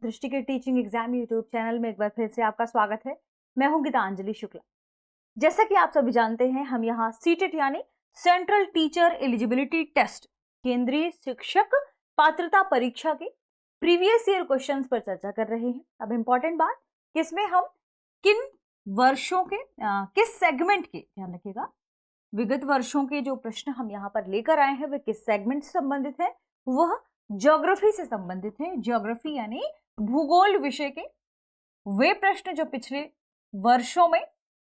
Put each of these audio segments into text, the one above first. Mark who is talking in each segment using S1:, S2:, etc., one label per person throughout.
S1: दृष्टि के teaching exam YouTube channel में एक बार फिर से आपका स्वागत है। मैं हूं गीतांजलि शुक्ला। जैसा कि आप सभी जानते हैं, हम यहाँ सीटेट यानी सेंट्रल टीचर एलिजिबिलिटी टेस्ट, केंद्रीय शिक्षक पात्रता परीक्षा के प्रीवियस ईयर क्वेश्चंस पर चर्चा कर रहे हैं। अब इम्पोर्टेंट बात कि इसमें हम किन वर्षों के किस सेगमेंट के, ध्यान रखिएगा, विगत वर्षों के जो प्रश्न हम यहाँ पर लेकर आए हैं वे किस सेगमेंट से संबंधित है, वह ज्योग्राफी से संबंधित है। ज्योग्राफी यानी भूगोल विषय के वे प्रश्न जो पिछले वर्षों में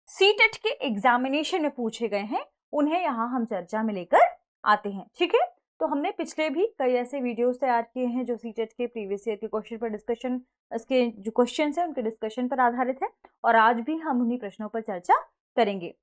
S1: सीटेट के एग्जामिनेशन में पूछे गए हैं, उन्हें यहाँ हम चर्चा में लेकर आते हैं। ठीक है, तो हमने पिछले भी कई ऐसे वीडियोस तैयार किए हैं जो सीटेट के प्रीवियस ईयर के क्वेश्चन पर डिस्कशन, इसके जो क्वेश्चन है उनके डिस्कशन पर आधारित है, और आज भी हम उन्हीं प्रश्नों पर चर्चा करेंगे।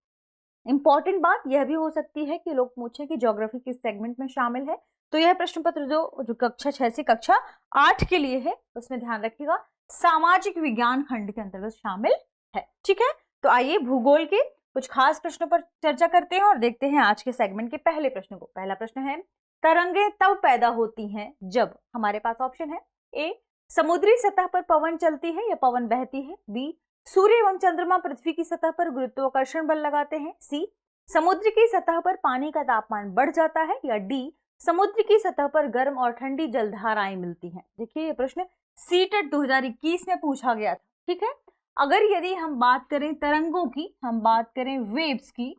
S1: इंपॉर्टेंट बात यह भी हो सकती है कि लोग पूछें कि ज्योग्राफी किस सेगमेंट में शामिल है, तो यह प्रश्न पत्र जो कक्षा 6 से कक्षा 8 के लिए है, उसमें ध्यान रखिएगा सामाजिक विज्ञान खंड के अंतर्गत शामिल है। ठीक है, तो आइए भूगोल के कुछ खास प्रश्नों पर चर्चा करते हैं और देखते हैं आज के सेगमेंट के पहले प्रश्न को। पहला प्रश्न है, तरंगे तब पैदा होती हैं जब, हमारे पास ऑप्शन है, ए समुद्री सतह पर पवन चलती है या पवन बहती है, बी सूर्य एवं चंद्रमा पृथ्वी की सतह पर गुरुत्वाकर्षण बल लगाते हैं, सी समुद्र की सतह पर पानी का तापमान बढ़ जाता है, या डी समुद्र की सतह पर गर्म और ठंडी जलधाराएं मिलती हैं। देखिए ये प्रश्न सीटेट 2021 में पूछा गया था। ठीक है, अगर यदि हम बात करें तरंगों की, हम बात करें वेव्स की,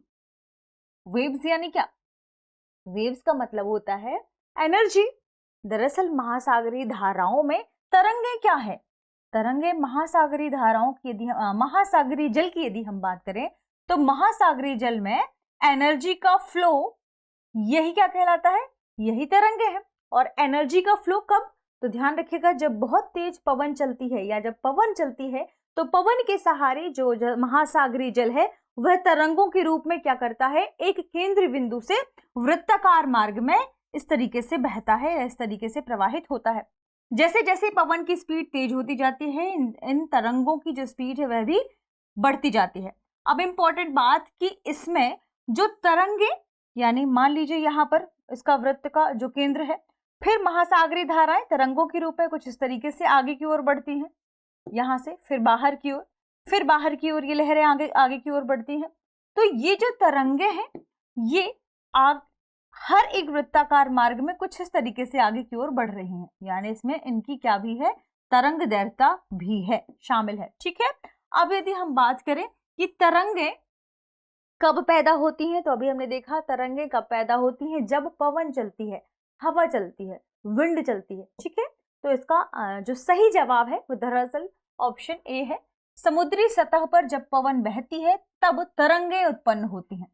S1: वेव्स यानी क्या, वेव्स का मतलब होता है एनर्जी। दरअसल महासागरीय धाराओं में तरंगे क्या है, तरंगे महासागरीय धाराओं की, यदि महासागरीय जल की यदि हम बात करें तो महासागरीय जल में एनर्जी का फ्लो, यही क्या कहलाता है, यही तरंगे हैं। और एनर्जी का फ्लो कब, तो ध्यान रखिएगा जब बहुत तेज पवन चलती है या जब पवन चलती है तो पवन के सहारे जो महासागरीय जल है वह तरंगों के रूप में क्या करता है, एक केंद्र बिंदु से वृत्ताकार मार्ग में इस तरीके से बहता है, इस तरीके से प्रवाहित होता है। जैसे जैसे पवन की स्पीड तेज होती जाती है, इन तरंगों की जो स्पीड है वह भी बढ़ती जाती है। अब इंपॉर्टेंट बात कि इसमें जो तरंगे, यानी मान लीजिए यहाँ पर इसका वृत्त का जो केंद्र है, फिर महासागरीय धाराएं तरंगों के रूप में कुछ इस तरीके से आगे की ओर बढ़ती हैं, यहाँ से फिर बाहर की ओर, फिर बाहर की ओर ये लहरें आगे आगे की ओर बढ़ती हैं। तो ये जो तरंगे हैं ये हर एक वृत्ताकार मार्ग में कुछ इस तरीके से आगे की ओर बढ़ रही हैं, यानी इसमें इनकी क्या भी है, तरंग दैर्घ्यता भी है, शामिल है। ठीक है, अब यदि हम बात करें कि तरंगे कब पैदा होती हैं, तो अभी हमने देखा तरंगे कब पैदा होती हैं, जब पवन चलती है, हवा चलती है, विंड चलती है। ठीक है, तो इसका जो सही जवाब है वो दरअसल ऑप्शन ए है, समुद्री सतह पर जब पवन बहती है तब तरंगे उत्पन्न होती हैं।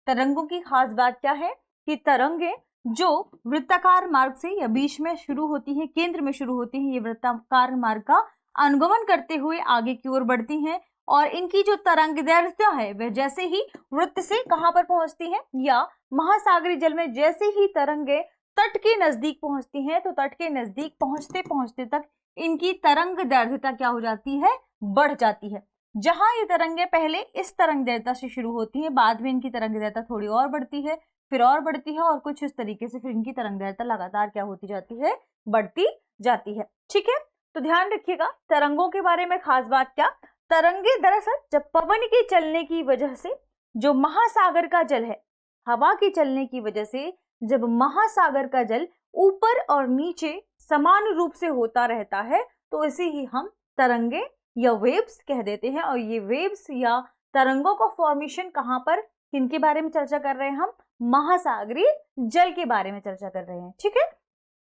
S1: तरंगों की खास बात क्या है कि तरंगे जो वृत्ताकार मार्ग से या बीच में शुरू होती हैं, केंद्र में शुरू होती हैं, ये वृत्ताकार मार्ग का अनुगमन करते हुए आगे की ओर बढ़ती हैं, और इनकी जो तरंगदैर्घ्यता है वह जैसे ही वृत्त से कहां पर पहुंचती है, या महासागरीय जल में जैसे ही तरंगे तट के नजदीक पहुंचती हैं, तो तट के नजदीक पहुंचते पहुंचते तक इनकी तरंगदैर्घ्यता क्या हो जाती है, बढ़ जाती है। जहां ये तरंगे पहले इस तरंगदैर्घ्यता से शुरू होती हैं, बाद में इनकी तरंगदैर्घ्यता थोड़ी और बढ़ती है, फिर और बढ़ती है, और कुछ इस तरीके से फिर इनकी तरंगदैर्घ्यता लगातार क्या होती जाती है, बढ़ती जाती है। ठीक है, तो ध्यान रखिएगा तरंगों के बारे में खास बात क्या, तरंगे दरअसल जब पवन के चलने की वजह से जो महासागर का जल है, हवा के चलने की वजह से जब महासागर का जल ऊपर और नीचे समान रूप से होता रहता है, तो इसे ही हम तरंगे या वेव्स कह देते हैं। और ये वेव्स या तरंगों का फॉर्मेशन कहां पर, किनके बारे में चर्चा कर रहे हैं हम, महासागरीय जल के बारे में चर्चा कर रहे हैं। ठीक है,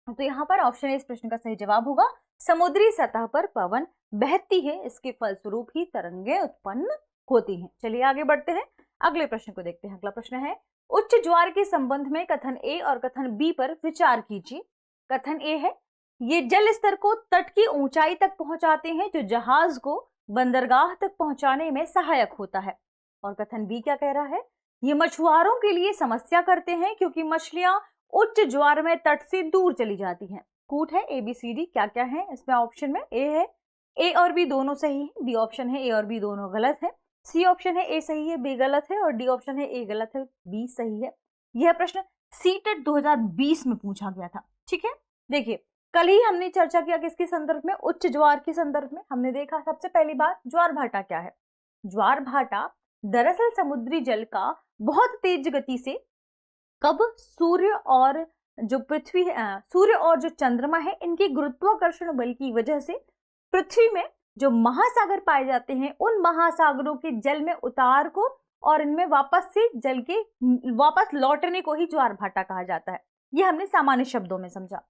S1: तो यहाँ पर ऑप्शन ए इस प्रश्न का सही जवाब होगा, समुद्री सतह पर पवन बहती है, इसके फलस्वरूप ही तरंगे उत्पन्न होती हैं। चलिए आगे बढ़ते हैं, अगले प्रश्न को देखते हैं। अगला प्रश्न है, उच्च ज्वार के संबंध में कथन ए और कथन बी पर विचार कीजिए। कथन ए है, ये जल स्तर को तट की ऊंचाई तक पहुंचाते हैं जो जहाज को बंदरगाह तक पहुंचाने में सहायक होता है। और कथन बी क्या कह रहा है, ये मछुआरों के लिए समस्या करते हैं क्योंकि मछलियां उच्च ज्वार में तट से दूर चली जाती हैं। कूट है ए बी सी डी, क्या क्या है इसमें, ऑप्शन में ए है, ए और बी दोनों सही है, बी ऑप्शन है ए और बी दोनों गलत है, सी ऑप्शन है ए सही है बी गलत है, और डी ऑप्शन है ए गलत है बी सही है। यह प्रश्न सीटेट 2020 में पूछा गया था। ठीक है, देखिए कल ही हमने चर्चा किया किसके संदर्भ में, उच्च ज्वार के संदर्भ में। हमने देखा सबसे पहली बात ज्वार भाटा क्या है। ज्वार भाटा दरअसल समुद्री जल का बहुत तेज गति से कब सूर्य और जो पृथ्वी है, सूर्य और जो चंद्रमा है, इनके गुरुत्वाकर्षण बल की वजह से पृथ्वी में जो महासागर पाए जाते हैं उन महासागरों के जल में उतार को और इनमें वापस से जल के वापस लौटने को ही ज्वार भाटा कहा जाता है। ये हमने सामान्य शब्दों में समझा।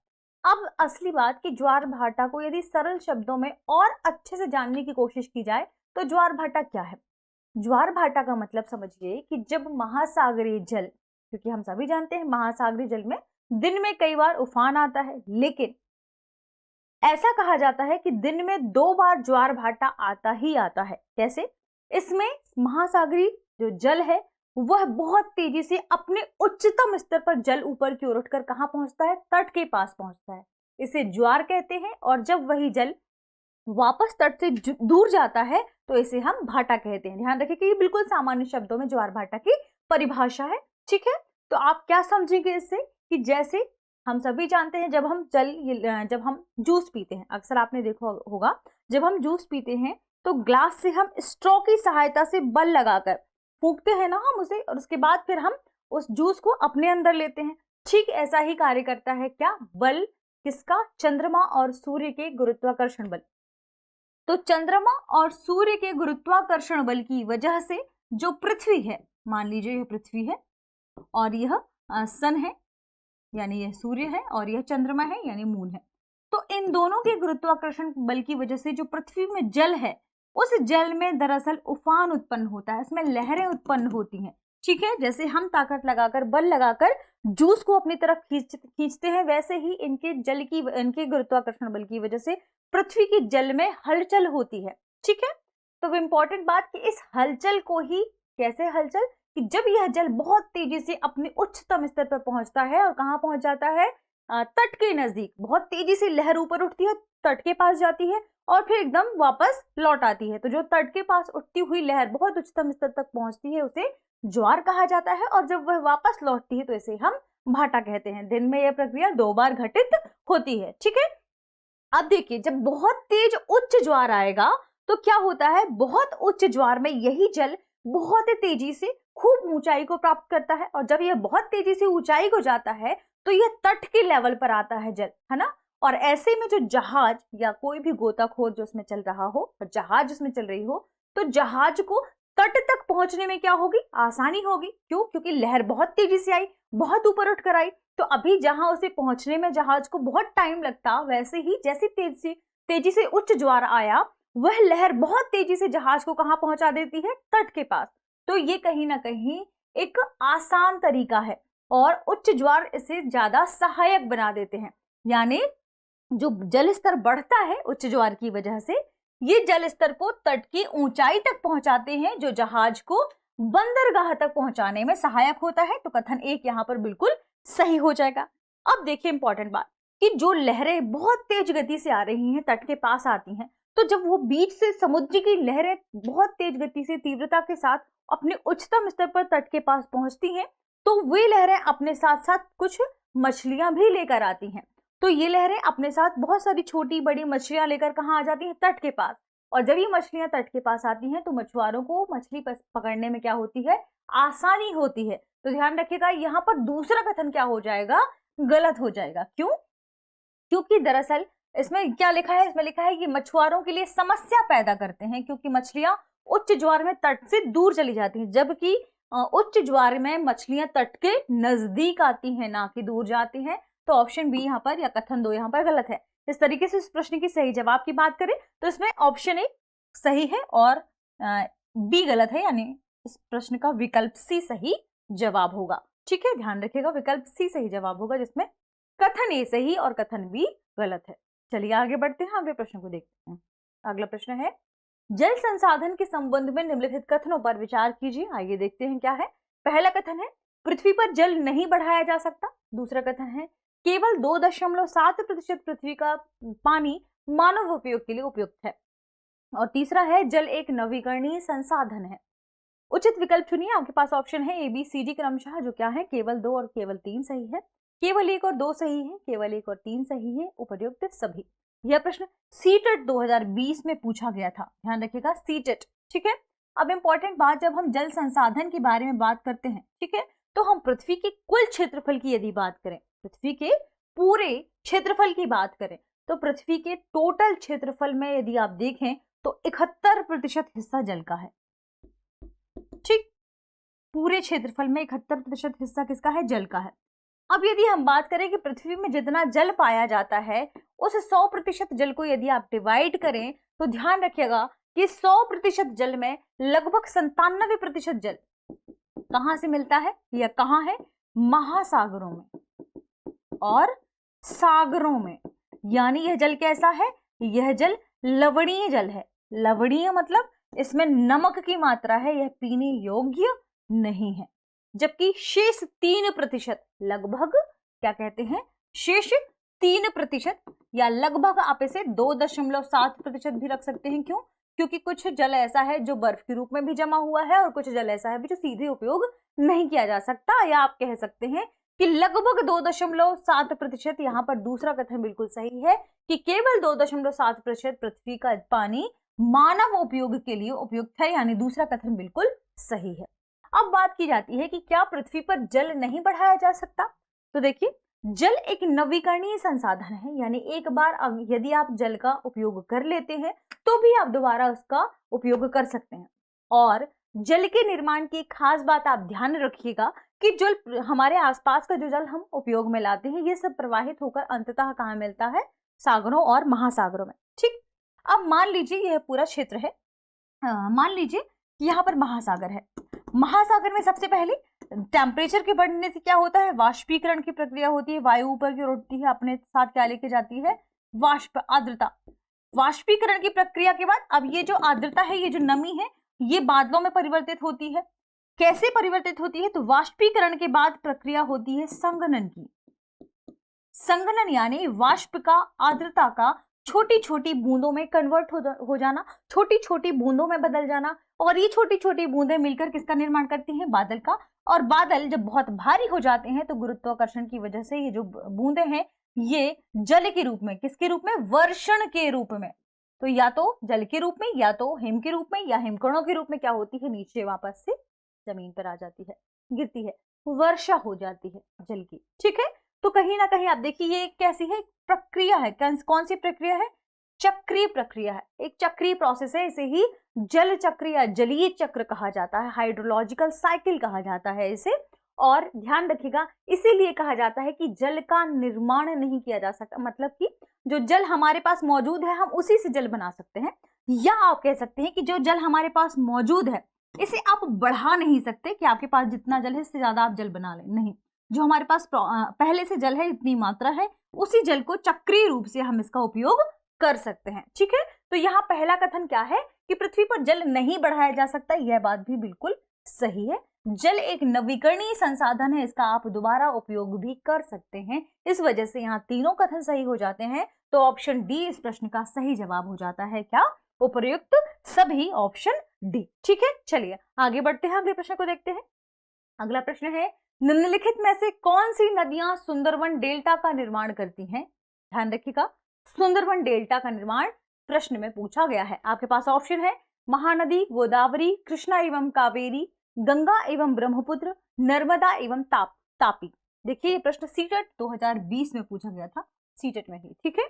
S1: अब असली बात कि ज्वार भाटा को यदि सरल शब्दों में और अच्छे से जानने की कोशिश की जाए तो ज्वार भाटा क्या है। ज्वार भाटा का मतलब समझिए कि जब महासागरीय जल, क्योंकि हम सभी जानते हैं महासागरीय जल में दिन में कई बार उफान आता है, लेकिन ऐसा कहा जाता है कि दिन में 2 बार ज्वार भाटा आता ही आता है। कैसे? इसमें महासागरीय जो जल है वह बहुत तेजी से अपने उच्चतम स्तर पर जल ऊपर की ओर उठकर कहां पहुंचता है, तट के पास पहुंचता है। इसे ज्वार कहते हैं। और जब वही जल वापस तट से दूर जाता है तो इसे हम भाटा कहते हैं। ध्यान रखिए कि ये बिल्कुल सामान्य शब्दों में ज्वार भाटा की परिभाषा है। ठीक है, तो आप क्या समझेंगे इससे कि जैसे हम सभी जानते हैं जब हम जूस पीते हैं, अक्सर आपने देखा होगा जब हम जूस पीते हैं तो ग्लास से हम स्ट्रॉ की सहायता से बल लगाकर फूंकते हैं ना हम उसे, और उसके बाद फिर हम उस जूस को अपने अंदर लेते हैं। ठीक ऐसा ही कार्य करता है क्या, बल किसका, चंद्रमा और सूर्य के गुरुत्वाकर्षण बल। तो चंद्रमा और सूर्य के गुरुत्वाकर्षण बल की वजह से जो पृथ्वी है, मान लीजिए यह पृथ्वी है और यह सन है यानी यह सूर्य है और यह चंद्रमा है यानी मून है, तो इन दोनों के गुरुत्वाकर्षण बल की वजह से जो पृथ्वी में जल है उस जल में दरअसल उफान उत्पन्न होता है, इसमें लहरें उत्पन्न होती हैं। ठीक है, जैसे हम ताकत लगाकर बल लगाकर जूस को अपनी तरफ खींचते हैं, वैसे ही इनके गुरुत्वाकर्षण बल की वजह से पृथ्वी की जल में हलचल होती है। ठीक है, तो इंपॉर्टेंट बात कि इस हलचल को ही कैसे हलचल, कि जब यह जल बहुत तेजी से अपने उच्चतम स्तर पर पहुंचता है और कहां पहुंच जाता है, तट के नजदीक, बहुत तेजी से लहर ऊपर उठती है, तट के पास जाती है और फिर एकदम वापस लौट आती है। तो जो तट के पास उठती हुई लहर बहुत उच्चतम स्तर तक पहुंचती है उसे ज्वार कहा जाता है, और जब वह वापस लौटती है तो इसे हम भाटा कहते हैं। दिन में यह प्रक्रिया 2 बार घटित होती है। ठीक है, अब देखिए जब बहुत तेज उच्च ज्वार आएगा तो क्या होता है, बहुत उच्च ज्वार में यही जल बहुत तेजी से खूब ऊंचाई को प्राप्त करता है, और जब यह बहुत तेजी से ऊंचाई को जाता है तो यह तट के लेवल पर आता है जल, है ना। और ऐसे में जो जहाज या कोई भी गोताखोर जो उसमें चल रहा हो और जहाज उसमें चल रही हो, तो जहाज को तट तक पहुंचने में क्या होगी, आसानी होगी। क्यों? क्योंकि लहर बहुत तेजी से आई, बहुत ऊपर उठकर आई, तो अभी जहां उसे पहुंचने में जहाज को बहुत टाइम लगता, वैसे ही जैसे तेजी से उच्च ज्वार आया वह लहर बहुत तेजी से जहाज को कहां पहुंचा देती है, तट के पास। तो ये कहीं ना कहीं एक आसान तरीका है और उच्च ज्वार इसे ज्यादा सहायक बना देते हैं। यानी जो जल स्तर बढ़ता है उच्च ज्वार की वजह से, ये जल स्तर को तट की ऊंचाई तक पहुंचाते हैं, जो जहाज को बंदरगाह तक पहुंचाने में सहायक होता है। तो कथन 1 यहां पर बिल्कुल सही हो जाएगा। अब देखिए इंपॉर्टेंट बात कि जो लहरें बहुत तेज गति से आ रही हैं, तट के पास आती हैं, तो जब वो बीच से समुद्र की लहरें बहुत तेज गति से तीव्रता के साथ अपने उच्चतम स्तर पर तट के पास पहुंचती हैं, तो वे लहरें अपने साथ साथ कुछ मछलियां भी लेकर आती हैं। तो ये लहरें अपने साथ बहुत सारी छोटी बड़ी मछलियां लेकर कहाँ आ जाती हैं, तट के पास। और जब ये मछलियां तट के पास आती हैं तो मछुआरों को मछली पकड़ने में क्या होती है, आसानी होती है। तो ध्यान रखिएगा यहाँ पर दूसरा कथन क्या हो जाएगा, गलत हो जाएगा। क्यों? क्योंकि दरअसल इसमें क्या लिखा है, इसमें लिखा है कि मछुआरों के लिए समस्या पैदा करते हैं, क्योंकि मछलियां उच्च ज्वार में तट से दूर चली जाती हैं, जबकि उच्च ज्वार में मछलियां तट के नजदीक आती हैं, ना कि दूर जाती हैं। तो ऑप्शन बी यहाँ पर या कथन 2 यहाँ पर गलत है। इस तरीके से इस प्रश्न की सही जवाब की बात करें तो इसमें ऑप्शन ए सही है और बी गलत है, यानी इस प्रश्न का विकल्प सी सही जवाब होगा। ठीक है, ध्यान रखिएगा, विकल्प सी सही जवाब होगा, जिसमें कथन ए सही और कथन बी गलत है। चलिए आगे बढ़ते हैं, अगले प्रश्न को देखते हैं। अगला प्रश्न है, जल संसाधन के संबंध में निम्नलिखित कथनों पर विचार कीजिए। आइए देखते हैं क्या है। पहला कथन है, पृथ्वी पर जल नहीं बढ़ाया जा सकता। दूसरा कथन है, केवल 2.7% पृथ्वी का पानी मानव उपयोग के लिए उपयुक्त है। और तीसरा है, जल एक नवीकरणीय संसाधन है। उचित विकल्प चुनिए। आपके पास ऑप्शन है ए बी सी डी क्रमशः, जो क्या है, केवल 2 और केवल 3 सही है। केवल 1 और 2 सही है, केवल 1 और 3 सही है, उपर्युक्त सभी। यह प्रश्न सीटेट 2020 में पूछा गया था, ध्यान रखिएगा सीटेट, ठीक है। अब इंपॉर्टेंट बात, जब हम जल संसाधन के बारे में बात करते हैं, ठीक है, तो हम पृथ्वी के कुल क्षेत्रफल की यदि बात करें, पृथ्वी के पूरे क्षेत्रफल की बात करें, तो पृथ्वी के टोटल क्षेत्रफल में यदि आप देखें तो 71% हिस्सा जल का है, ठीक। पूरे क्षेत्रफल में 71% हिस्सा किसका है? जल का है। अब यदि हम बात करें कि पृथ्वी में जितना जल पाया जाता है, उस 100% जल को यदि आप डिवाइड करें, तो ध्यान रखिएगा कि 100% जल में लगभग 97% जल कहां से मिलता है या कहां है? महासागरों में और सागरों में। यानी यह जल कैसा है? यह जल लवणीय जल है। लवणीय मतलब इसमें नमक की मात्रा है, यह पीने योग्य नहीं है। जबकि शेष 3% लगभग, क्या कहते हैं, शेष 3% या लगभग आप इसे 2.7% भी रख सकते हैं। क्यों? क्योंकि कुछ जल ऐसा है जो बर्फ के रूप में भी जमा हुआ है और कुछ जल ऐसा है जो सीधे उपयोग नहीं किया जा सकता, या आप कह सकते हैं कि लगभग 2.7%। यहाँ पर दूसरा कथन बिल्कुल सही है कि केवल 2.7% पृथ्वी का पानी मानव उपयोग के लिए उपयुक्त है, यानी दूसरा कथन बिल्कुल सही है। अब बात की जाती है कि क्या पृथ्वी पर जल नहीं बढ़ाया जा सकता? तो देखिए, जल एक नवीकरणीय संसाधन है, यानी एक बार यदि आप जल का उपयोग कर लेते हैं तो भी आप दोबारा उसका उपयोग कर सकते हैं। और जल के निर्माण की एक खास बात आप ध्यान रखिएगा कि जल, हमारे आसपास का जो जल हम उपयोग में लाते हैं, ये सब प्रवाहित होकर अंततः कहाँ मिलता है? सागरों और महासागरों में, ठीक। अब मान लीजिए यह पूरा क्षेत्र है, मान लीजिए कि यहाँ पर महासागर है। महासागर में सबसे पहले टेम्परेचर के बढ़ने से क्या होता है? वाष्पीकरण की प्रक्रिया होती है, वायु ऊपर की ओर उठती है, अपने साथ क्या लेके जाती है? वाष्प, आर्द्रता। वाष्पीकरण की प्रक्रिया के बाद अब ये जो आर्द्रता है, ये जो नमी है, ये बादलों में परिवर्तित होती है। कैसे परिवर्तित होती है? तो वाष्पीकरण के बाद प्रक्रिया होती है संघनन की। संघनन यानी वाष्प का, आर्द्रता का छोटी छोटी बूंदों में कन्वर्ट हो जाना, छोटी छोटी बूंदों में बदल जाना, और ये छोटी छोटी बूंदें मिलकर किसका निर्माण करती हैं? बादल का। और बादल जब बहुत भारी हो जाते हैं तो गुरुत्वाकर्षण की वजह से ये जो बूंदें हैं, ये जल के रूप में, किसके रूप में? वर्षण के रूप में। तो या तो जल के रूप में, या तो हिम के रूप में, या हिमकणों के रूप में क्या होती है? नीचे वापस से जमीन पर आ जाती है, गिरती है, वर्षा हो जाती है जल की, ठीक है। तो कहीं ना कहीं आप देखिए ये कैसी है? प्रक्रिया है। कौन सी प्रक्रिया है? चक्रीय प्रक्रिया है, एक चक्रीय प्रोसेस है। इसे ही जल चक्र या जलीय चक्र कहा जाता है, हाइड्रोलॉजिकल साइकिल कहा जाता है इसे। और ध्यान रखिएगा, इसीलिए कहा जाता है कि जल का निर्माण नहीं किया जा सकता, मतलब कि जो जल हमारे पास मौजूद है हम उसी से जल बना सकते हैं, या आप कह सकते हैं कि जो जल हमारे पास मौजूद है इसे आप बढ़ा नहीं सकते कि आपके पास जितना जल है इससे ज्यादा आप जल बना लें, नहीं। जो हमारे पास पहले से जल है, इतनी मात्रा है, उसी जल को चक्रीय रूप से हम इसका उपयोग कर सकते हैं, ठीक है। तो यहाँ पहला कथन क्या है कि पृथ्वी पर जल नहीं बढ़ाया जा सकता, यह बात भी बिल्कुल सही है। जल एक नवीकरणीय संसाधन है, इसका आप दोबारा उपयोग भी कर सकते हैं। इस वजह से यहाँ तीनों कथन सही हो जाते हैं। तो ऑप्शन डी इस प्रश्न का सही जवाब हो जाता है। क्या? उपर्युक्त सभी, ऑप्शन डी, ठीक है। चलिए आगे बढ़ते हैं, अगले प्रश्न को देखते हैं। अगला प्रश्न है, निम्नलिखित में से कौन सी नदियां सुंदरवन डेल्टा का निर्माण करती हैं? ध्यान रखिएगा, सुंदरवन डेल्टा का निर्माण प्रश्न में पूछा गया है। आपके पास ऑप्शन है महानदी, गोदावरी, कृष्णा एवं कावेरी, गंगा एवं ब्रह्मपुत्र, नर्मदा एवं तापी। देखिए ये प्रश्न सीटेट 2020 में पूछा गया था, सीटेट में ही, ठीक है।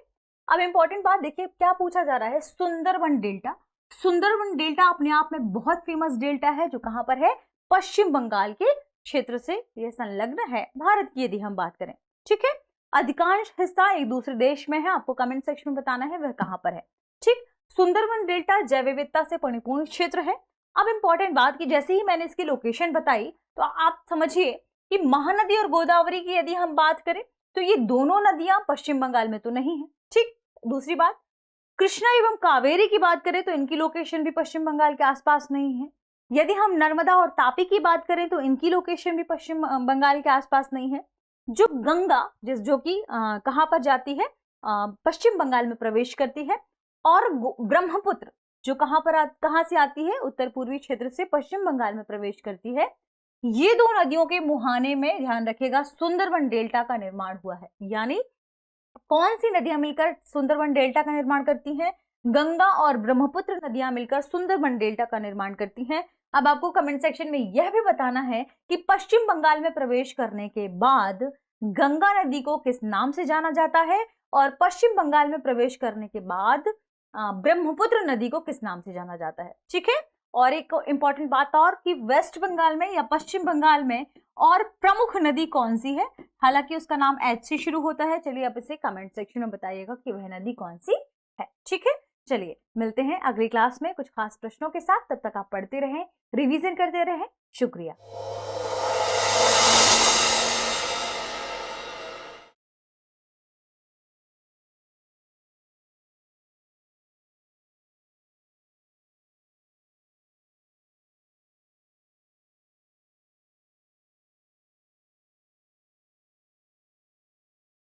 S1: अब इंपॉर्टेंट बात देखिए क्या पूछा जा रहा है, सुंदरवन डेल्टा। सुंदरवन डेल्टा अपने आप में बहुत फेमस डेल्टा है, जो कहां पर है? पश्चिम बंगाल के क्षेत्र से यह संलग्न है, भारत की यदि हम बात करें, ठीक है। अधिकांश हिस्सा एक दूसरे देश में है, आपको कमेंट सेक्शन में बताना है वह कहां पर है, ठीक। सुंदरवन डेल्टा जैव विविधता से परिपूर्ण क्षेत्र है। अब इंपॉर्टेंट बात कि जैसे ही मैंने इसकी लोकेशन बताई तो आप समझिए कि महानदी और गोदावरी की यदि हम बात करें तो ये दोनों नदियां पश्चिम बंगाल में तो नहीं है, ठीक। दूसरी बात, कृष्णा एवं कावेरी की बात करें तो इनकी लोकेशन भी पश्चिम बंगाल के आसपास नहीं है। यदि हम नर्मदा और तापी की बात करें तो इनकी लोकेशन भी पश्चिम बंगाल के आसपास नहीं है। जो गंगा जो कि कहां पर जाती है? पश्चिम बंगाल में प्रवेश करती है। और ब्रह्मपुत्र जो कहां से आती है? उत्तर पूर्वी क्षेत्र से पश्चिम बंगाल में प्रवेश करती है। ये दो नदियों के मुहाने में ध्यान रखिएगा सुंदरबन डेल्टा का निर्माण हुआ है। यानी कौन सी नदियां मिलकर सुंदरबन डेल्टा का निर्माण करती हैं? गंगा और ब्रह्मपुत्र नदियां मिलकर सुंदरबन डेल्टा का निर्माण करती हैं। अब आपको कमेंट सेक्शन में यह भी बताना है कि पश्चिम बंगाल में प्रवेश करने के बाद गंगा नदी को किस नाम से जाना जाता है, और पश्चिम बंगाल में प्रवेश करने के बाद ब्रह्मपुत्र नदी को किस नाम से जाना जाता है। ठीक है। और एक इंपॉर्टेंट बात और कि वेस्ट बंगाल में या पश्चिम बंगाल में और प्रमुख नदी कौन सी है? हालांकि उसका नाम एच से शुरू होता है। चलिए आप इसे कमेंट सेक्शन में बताइएगा कि वह नदी कौन सी है। ठीक है। चलिए मिलते हैं अगली क्लास में कुछ खास प्रश्नों के साथ। तब तक आप पढ़ते रहें, रिवीजन करते रहें। शुक्रिया।